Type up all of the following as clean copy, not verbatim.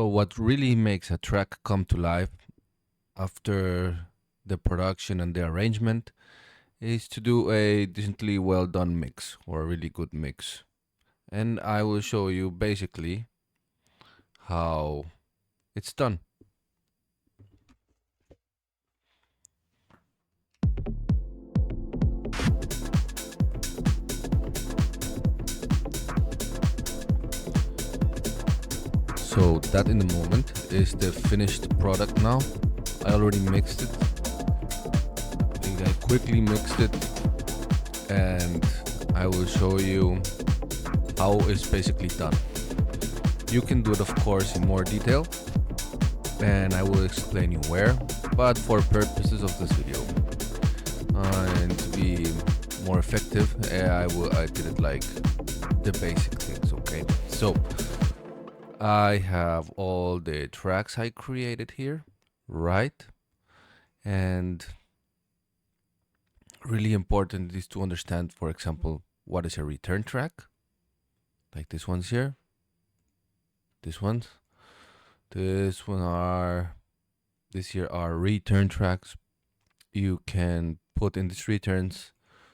So what really makes a track come to life after the production and the arrangement is to do a decently well done mix or a really good mix. And I will show you basically how it's done. So that in the moment is the finished product now. I already mixed it. I quickly mixed it and I will show you how it's basically done. You can do it of course in more detail and I will explain you where, but for purposes of this video and to be more effective, I did it like the basic things. Okay, so I have all the tracks I created here, right? And really important is to understand, for example, what is a return track, like this one's here, this one's, this here are return tracks. You can put in these returns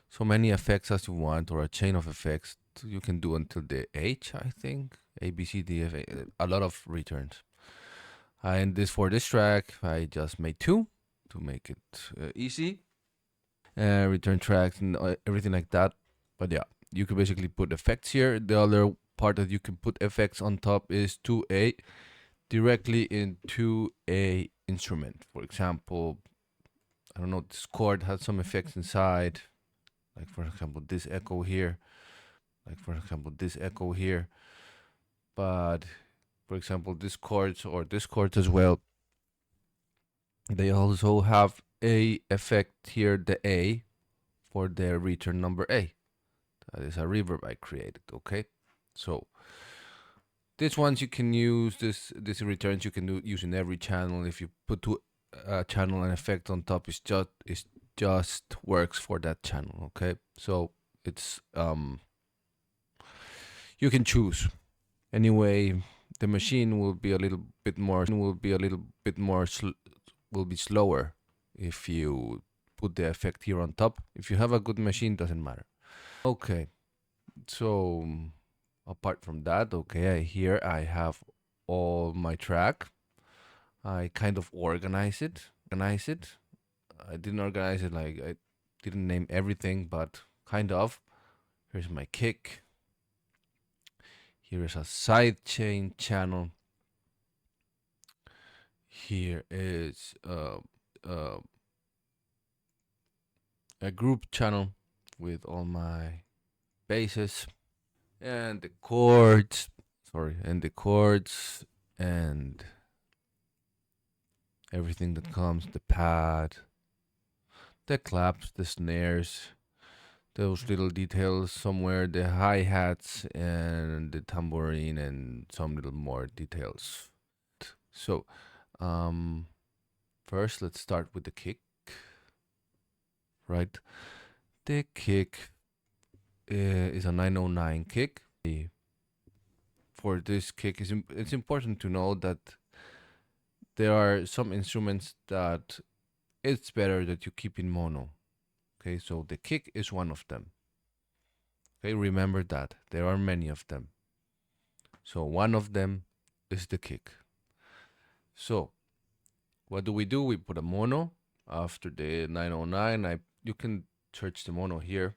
so many effects as you want, or a chain of effects. You can do until the H, I think, A, B, C, D, F, a lot of returns. And this for this track, I just made 2 to make it easy. Return tracks and everything like that. But yeah, you can basically put effects here. The other part that you can put effects on top is to a directly into a instrument. For example, I don't know, this chord has some effects inside, like for example this echo here, but for example this chords or this chord as well, they also have a effect here, the A, for the return number A. That is a reverb I created. Okay, so this ones you can use, this returns you can use in every channel. If you put to a channel and effect on top, it's just works for that channel. Okay, so it's you can choose. Anyway, the machine will be a little bit more will be slower if you put the effect here on top. If you have a good machine, doesn't matter. Okay, so apart from that, okay, here I have all my track. I kind of organize it. I didn't organize it like I didn't name everything, but kind of. Here's my kick. Here is a sidechain channel. Here is a group channel with all my basses and the chords. And everything that comes, the pad, the claps, the snares, those little details somewhere, the hi-hats and the tambourine and some little more details. So first let's start with the kick, right? The kick is a 909 kick. For this kick, it's important to know that there are some instruments that it's better that you keep in mono. Okay, so the kick is one of them. Okay, remember that. There are many of them. So one of them is the kick. So what do? We put a mono after the 909. You can search the mono here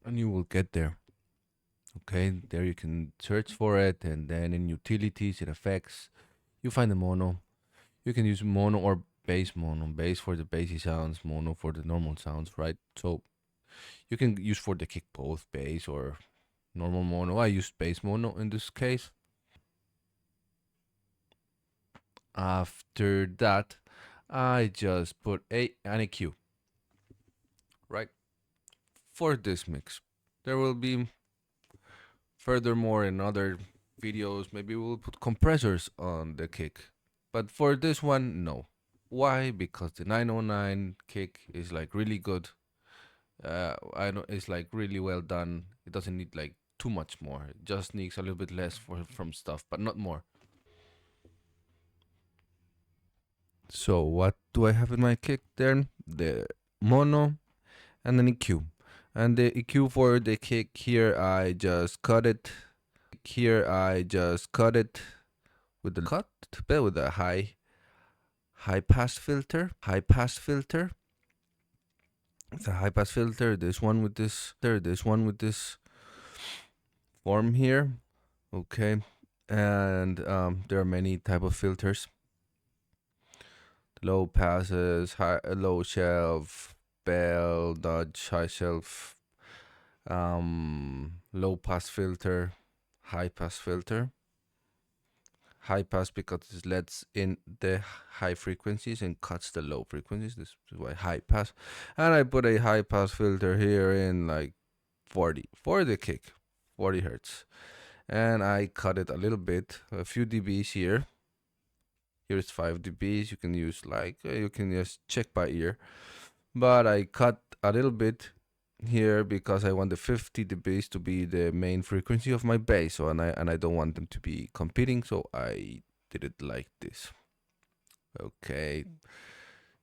and you will get there. Okay, there you can search for it, and then in utilities, in effects, you find the mono. You can use mono or bass mono. Bass for the bassy sounds, mono for the normal sounds, right? So you can use for the kick both bass or normal mono. I used bass mono in this case. After that, I just put an EQ, right? For this mix. There will be furthermore in other videos, maybe we'll put compressors on the kick. But for this one, no. Why? Because the 909 kick is like really good. I know it's like really well done. It doesn't need like too much more. It just needs a little bit less from stuff, but not more. So what do I have in my kick then? The mono and an EQ. And the EQ for the kick here, I just cut it. Here I just cut it with the cut, but with a high pass filter. It's a high pass filter. This one with this form here. Okay. And there are many type of filters. Low passes, low shelf, bell, dodge, high shelf, low pass filter, high pass filter. High pass because it lets in the high frequencies and cuts the low frequencies. This is why high pass. And I put a high pass filter here in like 40 for the kick, 40 hertz. And I cut it a little bit, a few dBs here. Here's 5 dBs. You can use you can just check by ear. But I cut a little bit here because I want the 50 dBs to be the main frequency of my bass. So and I don't want them to be competing. So I did it like this. Okay.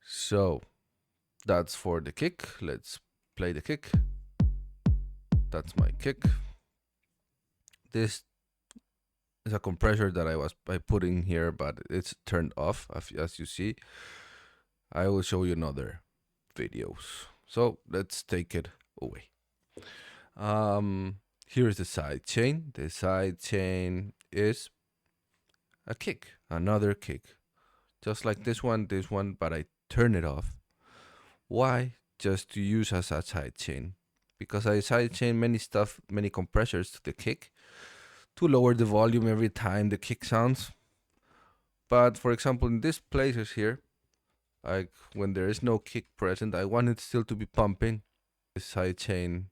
So that's for the kick. Let's play the kick. That's my kick. This is a compressor that I put in here, but it's turned off, as you see. I will show you another videos. So let's take it away. Here's the sidechain. The sidechain is a kick, another kick, just like this one, but I turn it off. Why? Just to use as a sidechain, because I sidechain many compressors to the kick to lower the volume every time the kick sounds. But for example, in these places here, like when there is no kick present, I want it still to be pumping. The sidechain,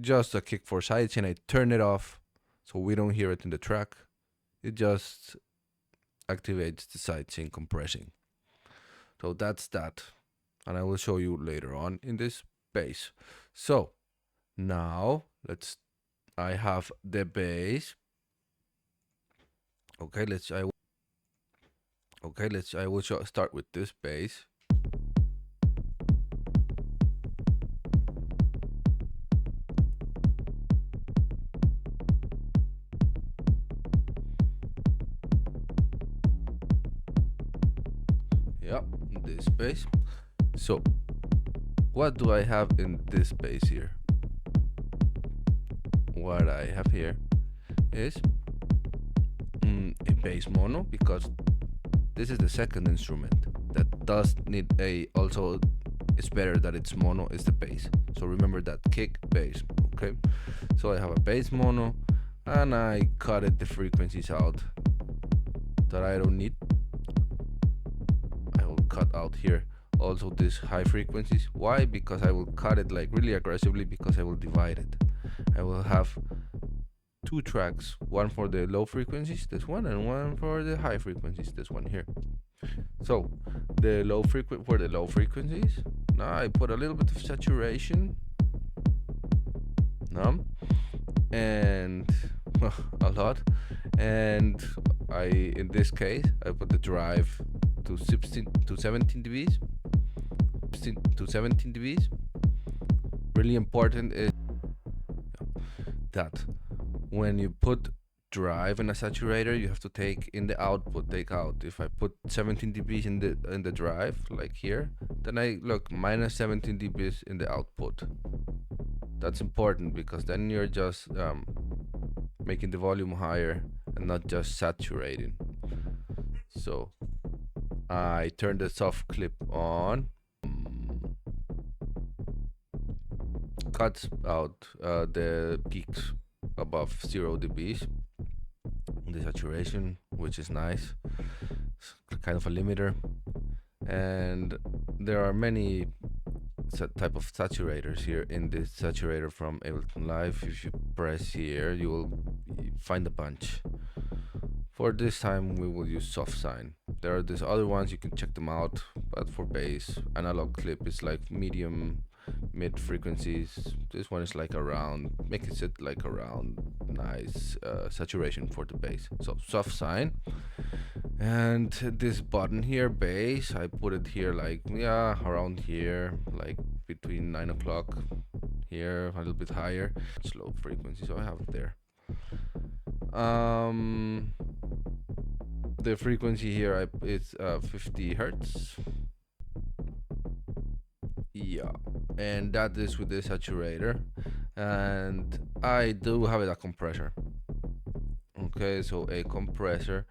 just a kick for sidechain, I turn it off so we don't hear it in the track. It just activates the sidechain compressing. So that's that. And I will show you later on in this bass. So now I have the bass. Okay, I will start with this bass. Yep, this bass. So what do I have in this bass here? What I have here is a bass mono, because this is the second instrument that does need also it's better that it's mono, is the bass. So remember that, kick, bass. Okay, so I have a bass mono and I cut the frequencies out that I don't need. I will cut out here also these high frequencies. Why? Because I will cut it like really aggressively, because I will divide it. I will have two tracks, one for the low frequencies, this one, and one for the high frequencies, this one here. So for the low frequencies, now I put a little bit of saturation, and a lot, and in this case I put the drive to 17 dBs. Really important is that when you put drive in a saturator, you have to take out. If I put 17 dBs in the drive, like here, then I look minus 17 dBs in the output. That's important, because then you're just making the volume higher and not just saturating. So I turn the soft clip on, cuts out the peaks above 0 dBs, the saturation, which is nice. It's kind of a limiter. And there are many type of saturators here in this saturator from Ableton Live. If you press here, you will find a bunch. For this time we will use soft sine. There are these other ones, you can check them out, but for bass, analog clip is like medium mid frequencies. This one is like around, makes it like around nice saturation for the bass. So soft sine, And this button here, bass, I put it here like, yeah, around here, like between 9 o'clock here, a little bit higher. It's low frequency, so I have it there. The frequency here is 50 hertz. Yeah, and that is with the saturator, and I do have it a compressor. Okay, so a compressor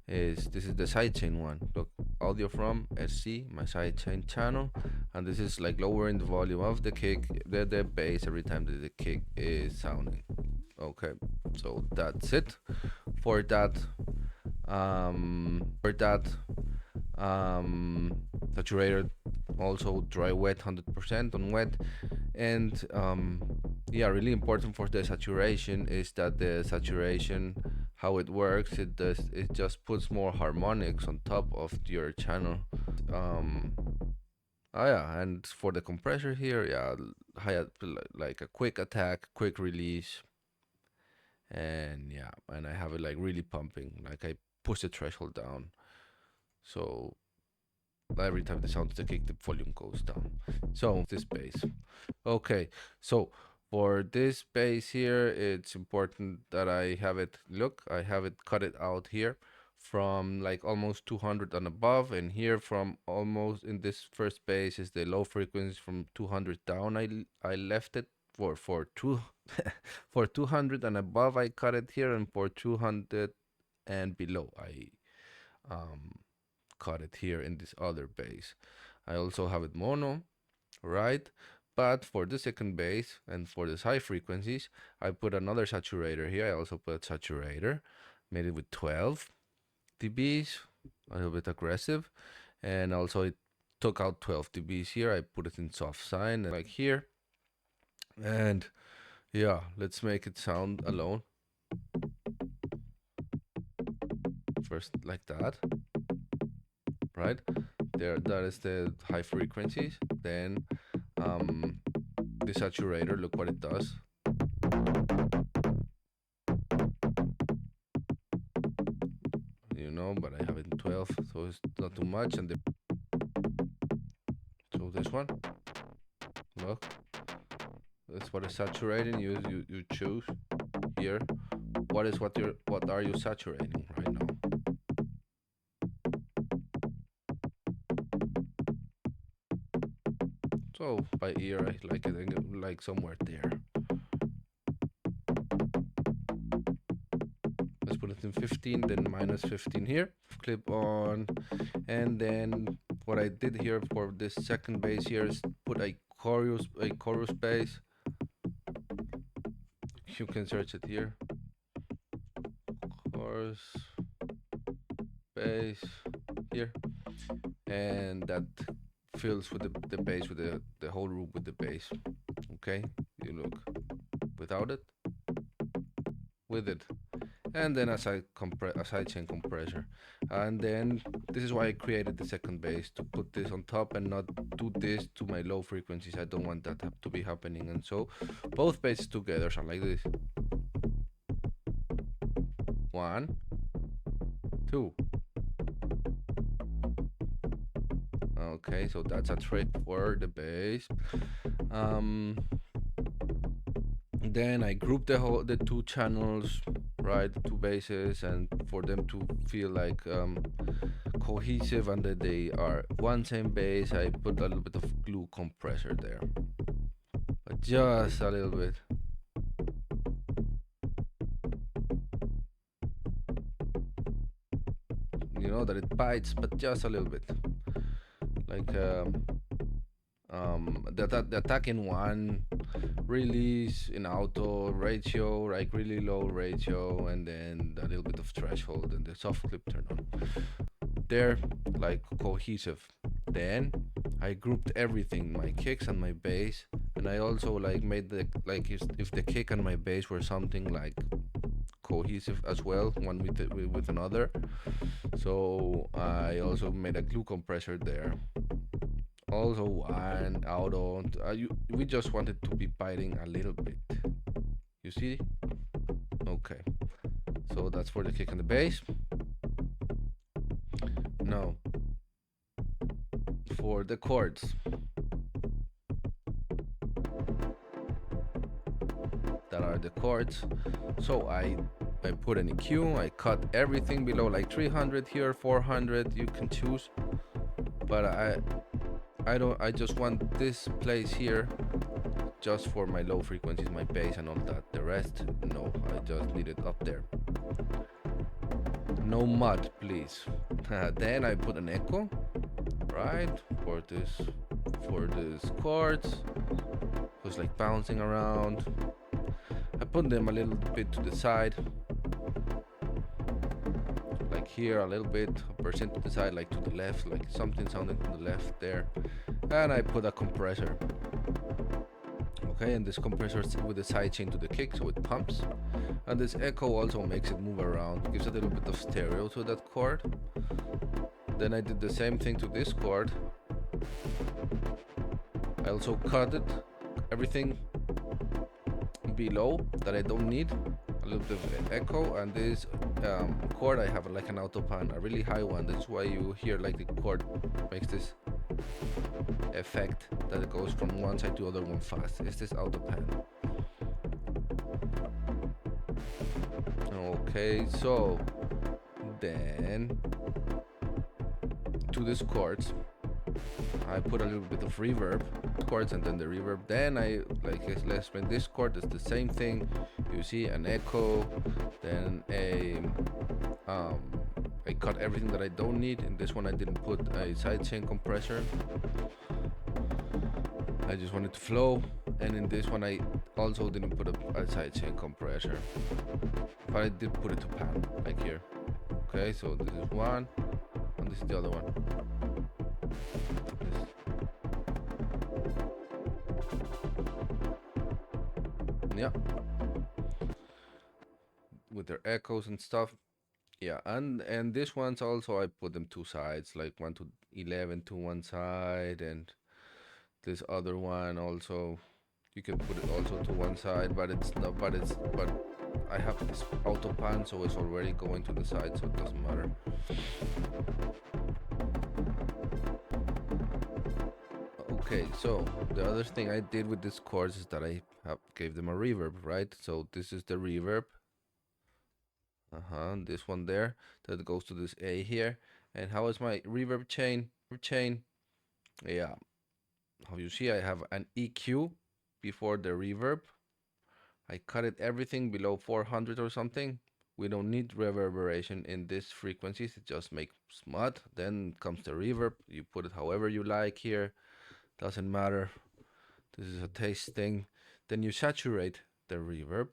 is, this is the sidechain one. Look, audio from SC, my sidechain channel, and this is like lowering the volume of the kick, the bass every time that the kick is sounding. Okay, so that's it for that. Saturator, also dry wet, 100% on wet. And yeah, really important for the saturation is that the saturation, how it works, it just puts more harmonics on top of your channel. Oh yeah, and for the compressor here, yeah, like a quick attack, quick release, and yeah, and I have it like really pumping, like I push the threshold down, so every time the sound the kick, the volume goes down. So this bass. Okay, so for this bass here, it's important that I have it, look, I have it cut it out here from like almost 200 and above, and here from almost, in this first bass is the low frequency from 200 down. I left it for two for 200 and above I cut it here, and for 200 and below I cut it here in this other bass. I also have it mono, right? But for the second bass and for these high frequencies, I put another saturator here. I also put a saturator, made it with 12 dBs, a little bit aggressive, and also it took out 12 dBs here. I put it in soft sine, like here, and yeah, let's make it sound alone. First, like that, right? There, that is the high frequencies. Then the saturator, look what it does. You know, but I have it in 12, so it's not too much. And so this one, look, that's what is saturating. You choose here. What are you saturating right now? So by ear, I like it like somewhere there. Let's put it in 15, then minus 15 here. Clip on, and then what I did here for this second bass here is put a chorus bass. You can search it here. Chorus bass here, and that fills with the bass, with the whole room with the bass. Okay, you look without it, with it, and then a sidechain compressor. And then this is why I created the second bass, to put this on top and not do this to my low frequencies. I don't want that to be happening. And so both basses together sound like this. 1, 2. Okay, so that's a trick for the bass. Then I group the two channels, right, the two basses, and for them to feel like cohesive and that they are one same bass, I put a little bit of glue compressor there, but just a little bit. You know that it bites, but just a little bit. Like the attack in one, release in auto ratio, like really low ratio, and then a little bit of threshold, and the soft clip turn on. They're like cohesive. Then I grouped everything, my kicks and my bass, and I also like made the, like if the kick and my bass were something like cohesive as well, one with another. So I also made a glue compressor there. Also one auto. We just wanted to be biting a little bit. You see? Okay. So that's for the kick and the bass. Now, for the chords, that are the chords. So I put an EQ, I cut everything below like 300 here, 400, you can choose. But I just want this place here just for my low frequencies, my bass and all that. The rest, no, I just need it up there. No mud, please. Then I put an echo, right, for this chords. It was like bouncing around. I put them a little bit to the side, like here a little bit, a percent to the side, like to the left, like something sounding to the left there. And I put a compressor. Okay, and this compressor with the sidechain to the kick, so it pumps. And this echo also makes it move around, gives a little bit of stereo to that chord. Then I did the same thing to this chord. I also cut it, everything below that I don't need, a little bit of echo. And this chord I have like an auto pan, a really high one. That's why you hear like the chord makes this effect that it goes from one side to the other one fast. It's this auto pan. Okay, so then to this chords I put a little bit of reverb chords, and then the reverb. Then I let's play this chord. It's the same thing. You see an echo, then I cut everything that I don't need. In this one I didn't put a sidechain compressor. I just wanted to flow. And in this one I also didn't put a sidechain compressor, but I did put it to pan, like here. Okay, so this is one, and this is the other one. Yeah, with their echoes and stuff. Yeah, and this one's also I put them two sides, like 1 to 11 to one side, and this other one also you can put it also to one side, but it's not. But I have this auto pan, so it's already going to the side, so it doesn't matter. Okay, so the other thing I did with these chords is that I gave them a reverb, right? So this is the reverb. This one there that goes to this A here. And how is my reverb chain? Yeah. How you see, I have an EQ before the reverb. I cut it everything below 400 or something. We don't need reverberation in these frequencies. It just makes mud. Then comes the reverb. You put it however you like here. Doesn't matter. This is a taste thing. Then you saturate the reverb.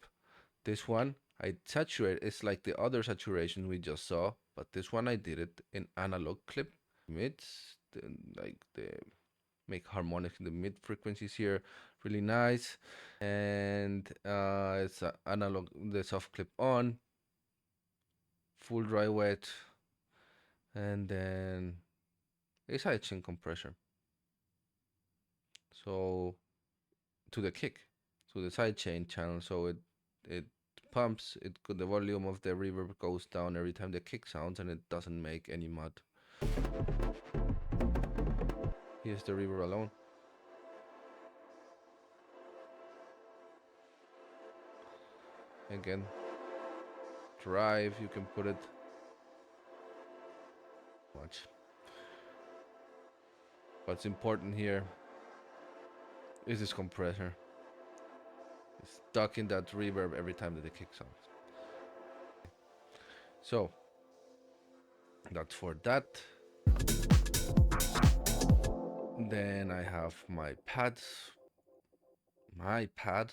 This one I saturate. It's like the other saturation we just saw, but this one I did it in analog clip mids, like the make harmonics in the mid frequencies here, really nice. And it's analog, the soft clip on, full dry wet, and then a sidechain compressor. So to the kick, to the sidechain channel, so it pumps it. The volume of the reverb goes down every time the kick sounds, and it doesn't make any mud. Here's the reverb alone. Again, drive, you can put it much. What's important here is this compressor. It's stuck in that reverb every time that the kick sounds. So that's for that. Then I have my pads. My pad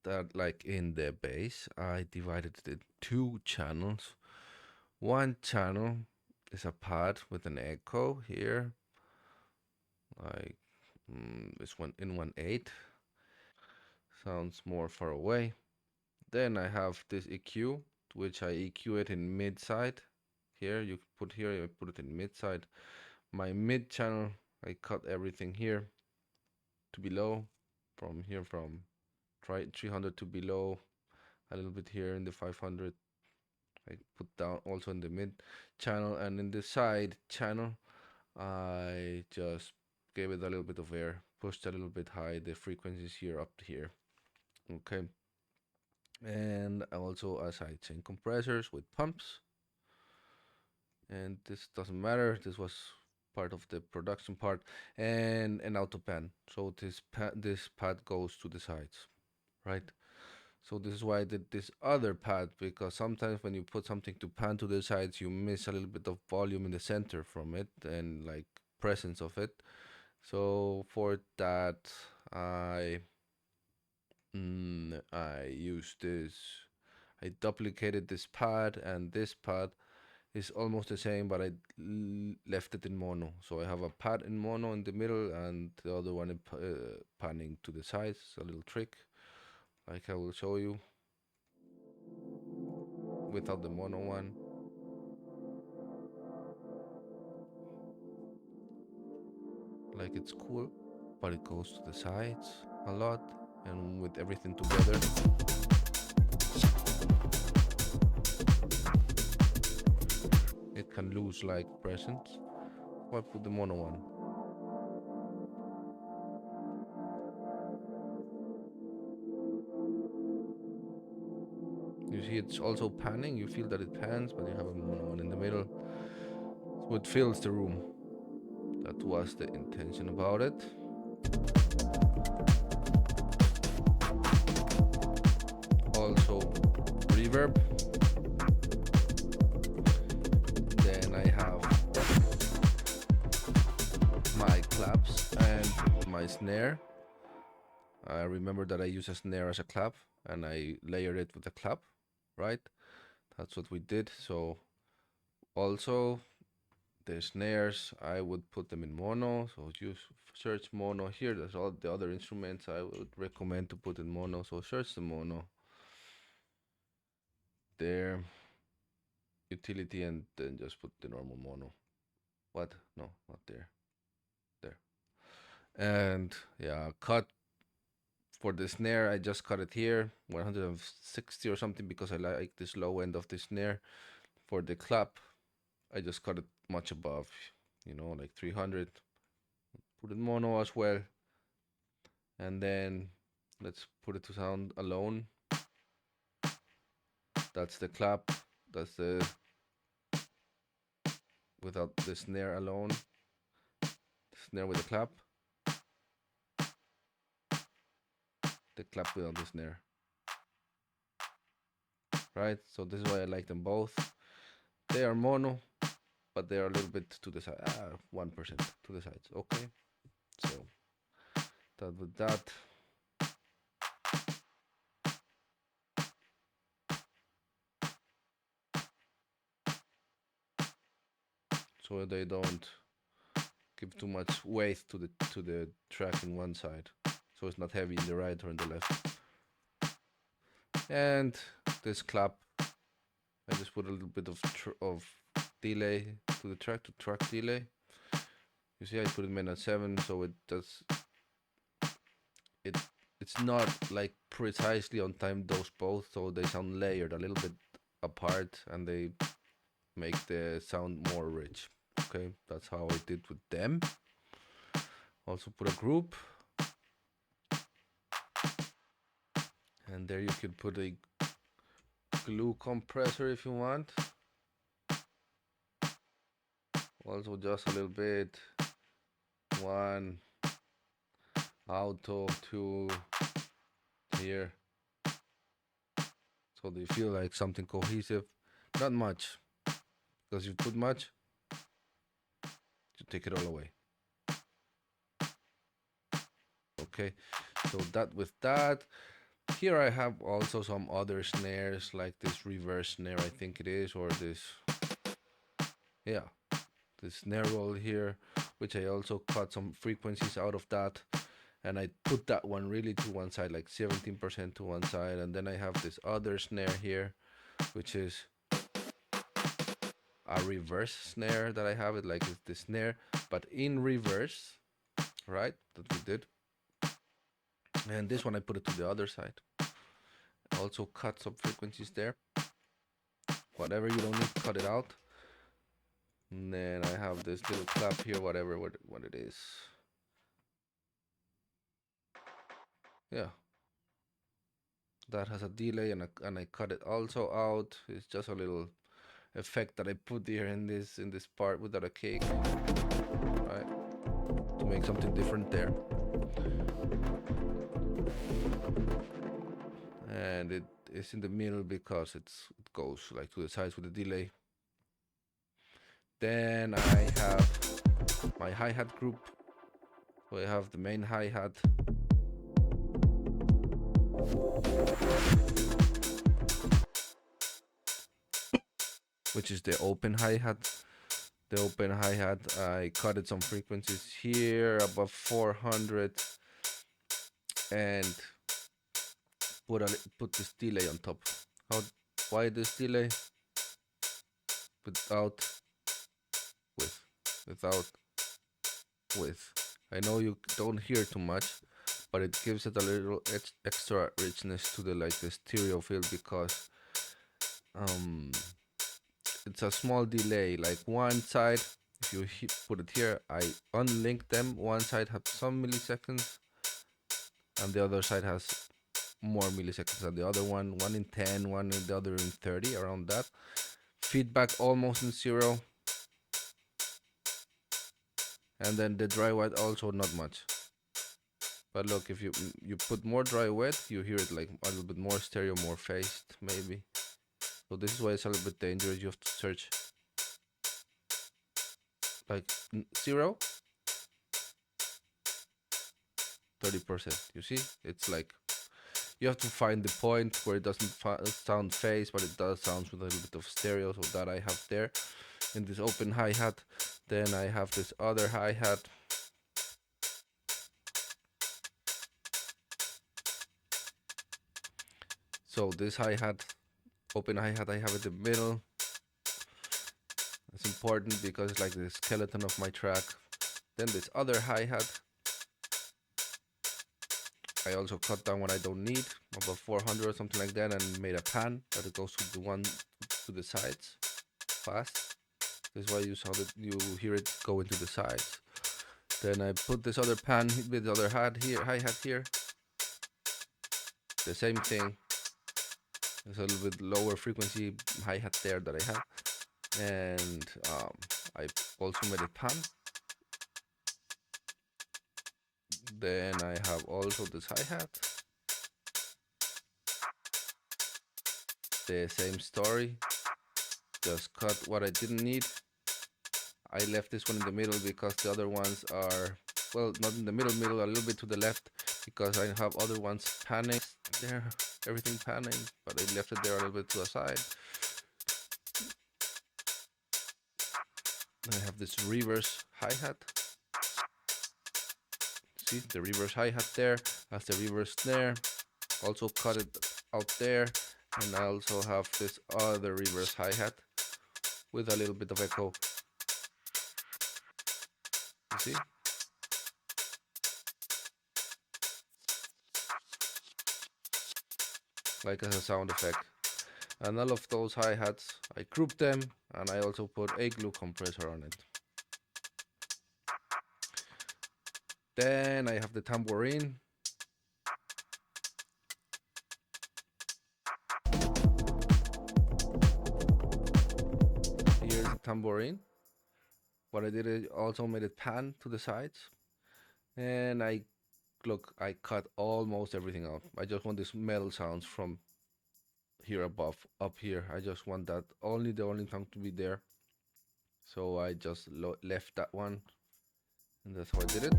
that, like in the bass, I divided it in two channels. One channel is a pad with an echo here, like this one in 1/8. Sounds more far away. Then I have this EQ, which I EQ it in mid side. Here you put here, I put it in mid side. My mid channel, I cut everything here to below, from here from 300 to below, a little bit here in the 500. I put down also in the mid channel, and in the side channel I just gave it a little bit of air, pushed a little bit high the frequencies here up here. Okay, and also a sidechain compressors with pumps, and this doesn't matter, this was part of the production part, and an auto pan, so this pad goes to the sides, right? So this is why I did this other pad, because sometimes when you put something to pan to the sides, you miss a little bit of volume in the center from it and like presence of it. So for that, I used this. I duplicated this pad, and this pad is almost the same, but I left it in mono. So I have a pad in mono in the middle, and the other one in panning to the sides. A little trick, like I will show you without the mono one. Like it's cool, but it goes to the sides a lot, and with everything together, it can lose like presence. So I put the mono one. You see it's also panning, you feel that it pans, but you have a mono one in the middle, so it fills the room. That was the intention about it. Also reverb. Then I have my claps and my snare. I remember that I use a snare as a clap, and I layered it with a clap, right? That's what we did. So also the snares, I would put them in mono. So you search mono here. There's all the other instruments I would recommend to put in mono. So search the mono there, utility, and then just put the normal mono. What? No, not there. There. And yeah, cut for the snare. I just cut it here, 160 or something, because I like this low end of the snare. For the clap, I just cut it much above, like 300. Put it mono as well. And then let's put it to sound alone. That's the clap. That's the without the snare alone. Snare with the clap. The clap without the snare. Right? So this is why I like them both. They are mono, but they are a little bit to the side. 1% to the sides. Okay. So that with that. So they don't give too much weight to the track in one side. So it's not heavy in the right or in the left. And this clap, I just put a little bit of delay to the track, to track delay. You see I put it min at 7, so it does it's not like precisely on time those both, so they sound layered a little bit apart, and they make the sound more rich. Okay, that's how I did with them. Also put a group, and there you could put a glue compressor if you want. Also just a little bit. 1 auto, 2 here, so they feel like something cohesive. Not much, because if you put much, you take it all away. Okay, so that with that. Here I have also some other snares, like this reverse snare, I think it is, or this, yeah, this snare roll here, which I also cut some frequencies out of that, and I put that one really to one side, like 17% to one side. And then I have this other snare here, which is a reverse snare that I have it like it's the snare, but in reverse, right? That we did. And this one I put it to the other side. Also cut some frequencies there. whatever you don't need, cut it out. And then I have this little clap here, whatever what it is. Yeah, that has a delay, and I cut it also out. It's just a little effect that I put here in this part without a kick, right? To make something different there. And it is in the middle because it goes like to the sides with the delay. Then I have my hi-hat group. So I have the main hi-hat, which is the open hi-hat. The open hi-hat, I cutted some frequencies here above 400 and put this delay on top. Why this delay? Without with. I know you don't hear too much, but it gives it a little extra richness to the stereo field, because it's a small delay. Like one side, if you put it here, I unlink them. One side has some milliseconds, and the other side has more milliseconds than the other one. One in 10, one in the other in 30, around that. Feedback almost in 0. And then the dry wet also not much. But look, if you put more dry wet, you hear it like a little bit more stereo, more phased maybe. So this is why it's a little bit dangerous. You have to search like 0, 30%. You see, it's like you have to find the point where it doesn't sound phased, but it does sound with a little bit of stereo. So that I have there in this open hi-hat. Then I have this other hi-hat. So this hi-hat, open hi-hat, I have it in the middle. It's important because it's like the skeleton of my track. Then this other hi-hat, I also cut down what I don't need, about 400 or something like that, and made a pan that it goes to the one to the sides fast. This is why you hear it go into the sides. Then I put this other pan with the other hi-hat here. The same thing. There's a little bit lower frequency hi-hat there that I have. And I also made a pan. Then I have also this hi-hat. The same story. Just cut what I didn't need. I left this one in the middle because the other ones are, well, not in the middle, a little bit to the left, because I have other ones panning there, everything panning, but I left it there a little bit to the side. Then I have this reverse hi-hat. See, the reverse hi-hat there has the reverse snare. Also cut it out there. And I also have this other reverse hi-hat with a little bit of echo. You see? Like as a sound effect. And all of those hi-hats, I grouped them, and I also put a glue compressor on it. Then I have the tambourine. Here's the tambourine. What I did is also made it pan to the sides. And I cut almost everything out. I just want this metal sounds from here above, up here. I just want that the only tongue to be there. So I just left that one, and that's how I did it.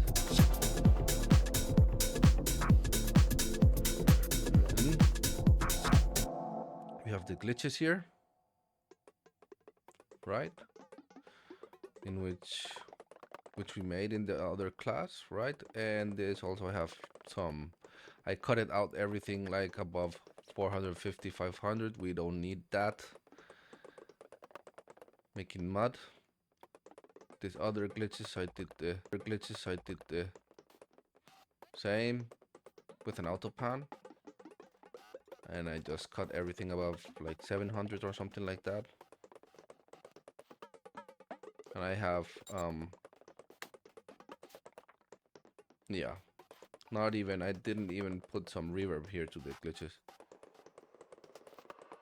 We have the glitches here, right? In which we made in the other class, right? And this also have some, I cut it out everything like above 450, 500. We don't need that. Making mud. These other glitches, I did the same with an auto pan. and I just cut everything above like 700 or something like that. And I have yeah, I didn't even put some reverb here to the glitches.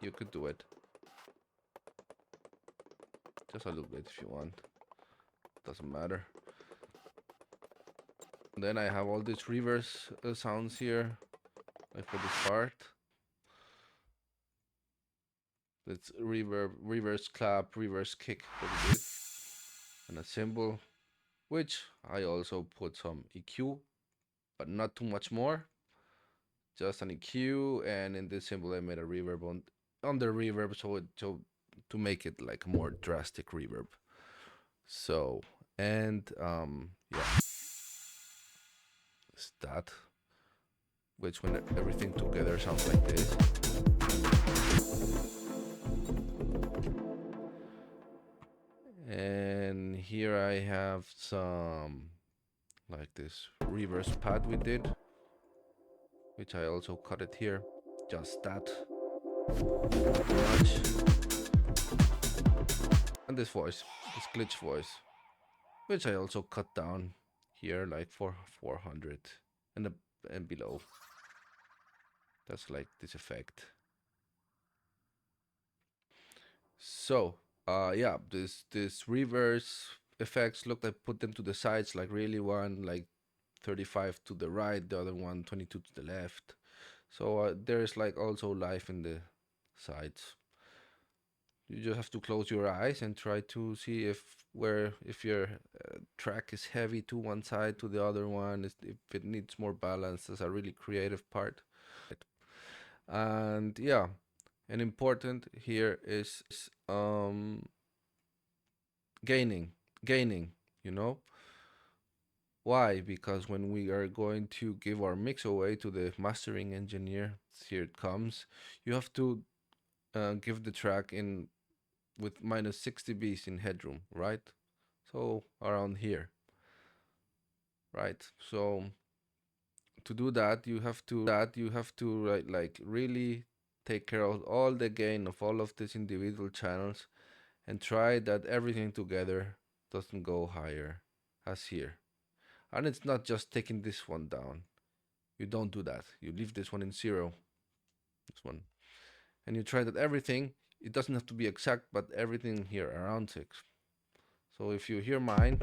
You could do it just a little bit if you want, doesn't matter. And then I have all these reverse sounds here, like for this part. It's reverb, reverse clap, reverse kick for the beat, and a cymbal, which I also put some EQ, but not too much more, just an EQ. And in this cymbal I made a reverb on the reverb, so to make it like a more drastic reverb. So, and yeah, it's that, which when everything together sounds like this. And here I have some like this reverse pad we did, which I also cut it here, just that, not too much. And this voice, this glitch voice, which I also cut down here like for 400 and below. That's like this effect. So yeah, this reverse effects, look, I put them to the sides, like really one like 35 to the right, the other one 22 to the left. So there's like also life in the sides. You just have to close your eyes and try to see if your track is heavy to one side, to the other one, if it needs more balance. That's a really creative part. And yeah, and important here is gaining, you know. Why? Because when we are going to give our mix away to the mastering engineer, here it comes, you have to give the track in with minus 60 dBs in headroom, right? So around here, right? So to do that, you have to like really take care of all the gain of all of these individual channels and try that everything together doesn't go higher as here. And it's not just taking this one down. You don't do that. You leave this one in 0, this one, and you try that everything, it doesn't have to be exact, but everything here around 6. So if you hear mine,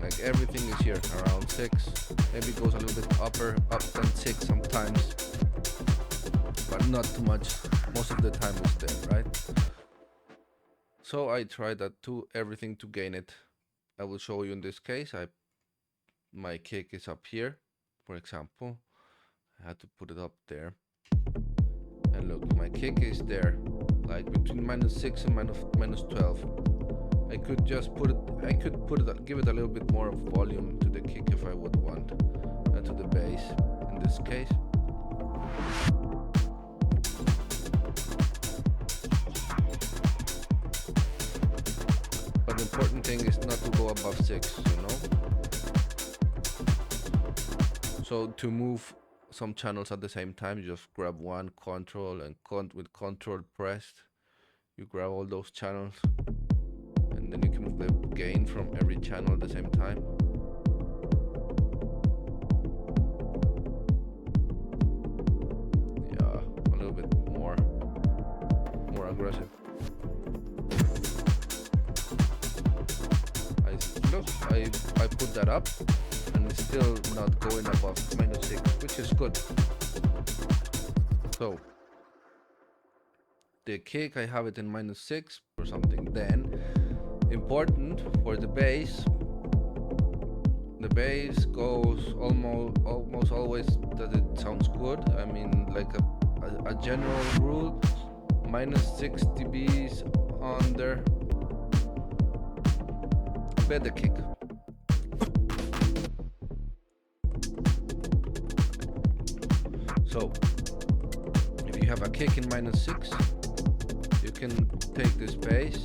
like everything is here around 6, maybe it goes a little bit up than 6 sometimes, but not too much. Most of the time it's there, right? So I tried that to everything to gain it. I will show you in this case. My kick is up here, for example. I had to put it up there. And look, my kick is there, like between minus 6 and minus 12. I could just put it, give it a little bit more of volume to the kick if I would want, and to the bass in this case. But the important thing is not to go above 6, you know? So to move some channels at the same time, you just grab one control and with control pressed, you grab all those channels, and then you can move the gain from every channel at the same time. Yeah, a little bit more aggressive. I put that up, and it's still not going above minus 6, which is good. So the kick, I have it in minus 6 or something. Then important for the bass goes almost always that it sounds good. I mean, like a general rule, minus 6 dBs on there. Better kick. So if you have a kick in -6, you can take this bass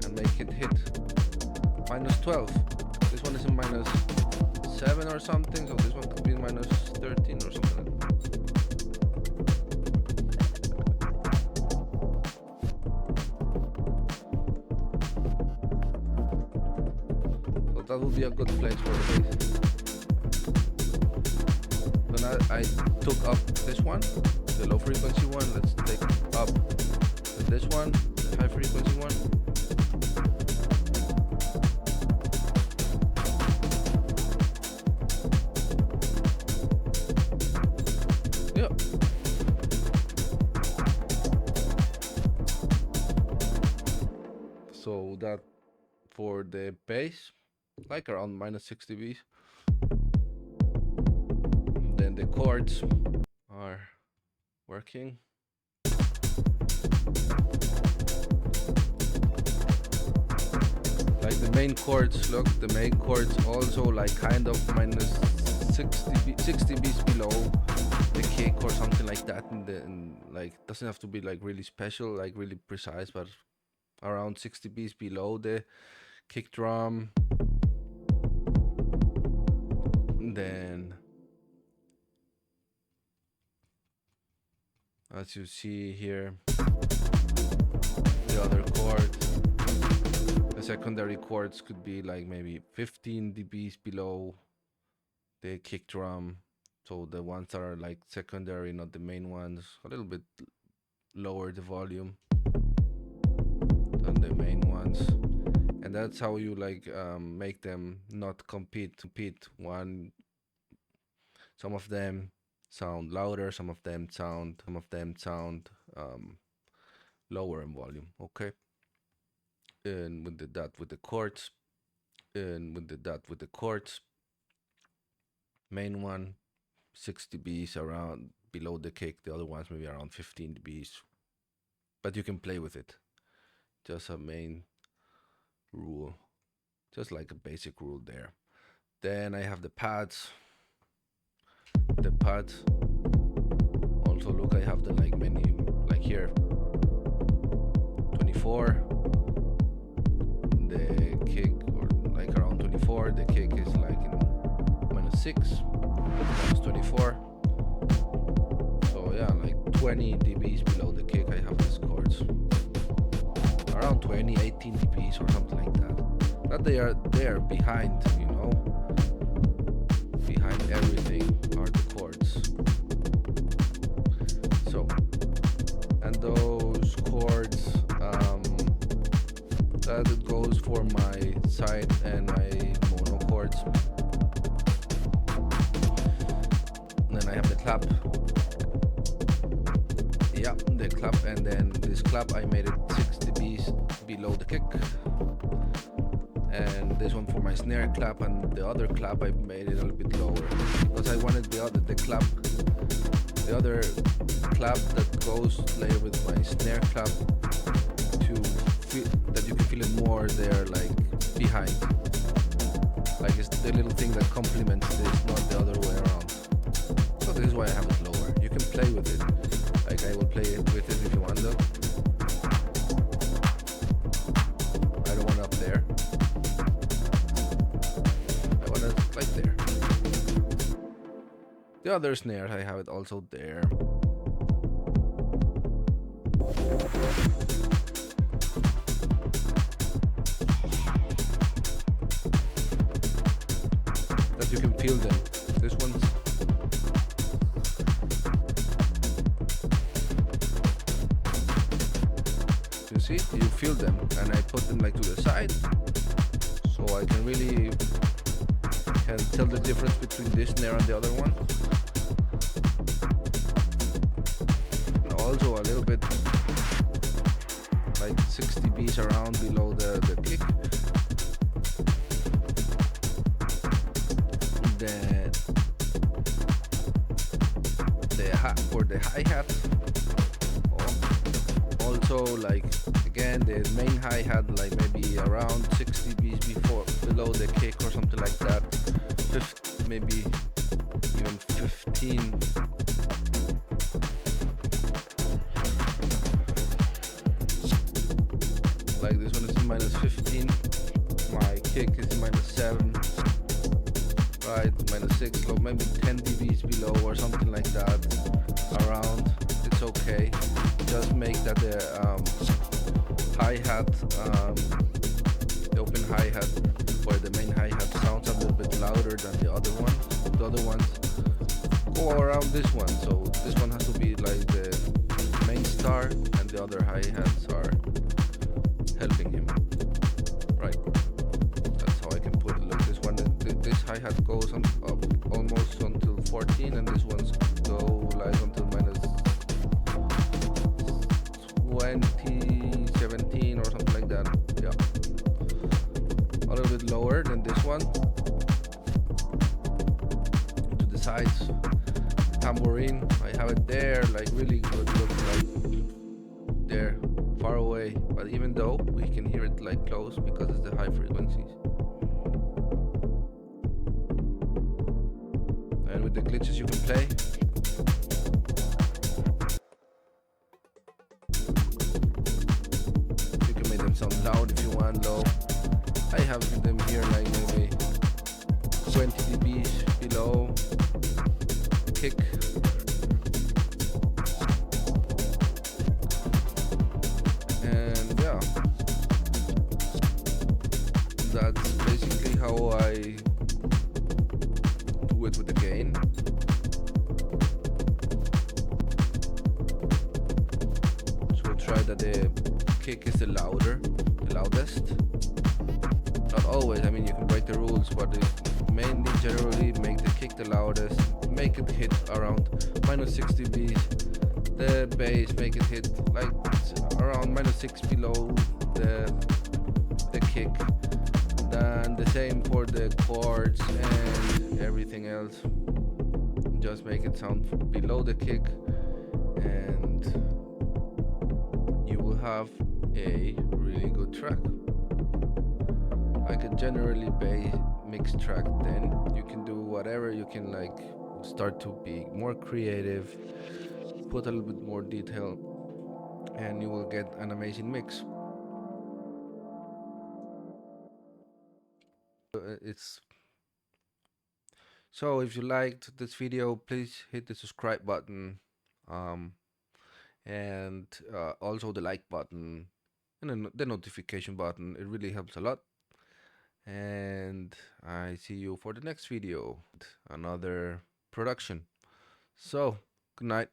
and make it hit -12. This one is in -7 or something, so this one could be in -13 or something like that. So that would be a good place for the bass. So now I took up this one, the low frequency one. Let's take up this one, the high frequency one. Yeah. So that for the bass, like around -6 dBs. Then the chords are working. Like the main chords, look, the main chords also like kind of -6 dBs below the kick or something like that. And like doesn't have to be like really special, like really precise, but around 6 dBs below the kick drum. And then as you see here, the other chords, the secondary chords could be like maybe 15 dBs below the kick drum. So the ones that are like secondary, not the main ones, a little bit lower the volume than the main ones. And that's how you like make them not compete. Some of them sound louder, some of them sound lower in volume. Okay. And we did that with the chords. Main one 6 dBs around below the kick, the other ones maybe around 15 dBs. But you can play with it. Just a main rule, just like a basic rule there. Then I have the pads. The pads also, look, I have the like many, like here 24, the kick, or like around 24, the kick is like in -6, -24. So yeah, like 20 dBs below the kick I have these chords, around 20, 18 dBs or something like that. But they are there behind, you know, behind everything are the chords. So, and those chords, that goes for my side and my mono chords. And then I have the clap. Yeah, the clap, and then this clap I made it 6 dBs below the kick. And this one for my snare clap, and the other clap I made it a little bit lower because I wanted the other clap that goes later with my snare clap to feel that you can feel it more there, like behind, like it's the little thing that complements this, not the other way around. So this is why I have it lower. You can play with it, like I will play it with it if you want to. I don't want it up there, I want it right there. The other snare I have it also there. That you can feel them. This one's you see, you feel them, and I put them like to the side, so I can really tell the difference between this snare and the other one. And also a little bit like 6 dBs around below the kick. Then for the hi-hat, also like again the main hi-hat like maybe around 6 dBs below the kick or something like that, maybe even 15. minus 15. My kick is minus 7. Right, minus 6, so maybe 10 dBs below or something like that. Around, it's okay. Just make that the hi-hat, the open hi-hat or the main hi-hat sounds a little bit louder than the other one. The other ones go around this one, so this one has to be like the main star and the other hi-hats are helping him. Right, that's how I can put it. Look, this one, this hi-hat goes up almost until 14 and this one's go like until minus 20, 17 or something like that. Yeah, a little bit lower than this one. To the sides, tambourine, I have it there, like really good, look like there, far away, but even though we can hear it like close because it's the high frequencies. And with the glitches you can play. You can make them sound loud if you want, low. I have them here like maybe 20 dBs below the kick. And yeah, that's basically how I do it with the gain. So we'll try that the kick is the loudest. Not always, I mean you can break the rules, but mainly generally make the kick the loudest, make it hit around minus 6 dBs. The bass, make it hit like around minus 6 below the kick. Then the same for the chords and everything else. Just make it sound below the kick and you will have a really good track. Like a generally bass mix track, then you can do whatever. You can like start to be more creative, put a little bit more detail, and you will get an amazing mix. It's so if you liked this video, please hit the subscribe button, and also the like button and the notification button. It really helps a lot. And I see you for the next video, another production. So good night.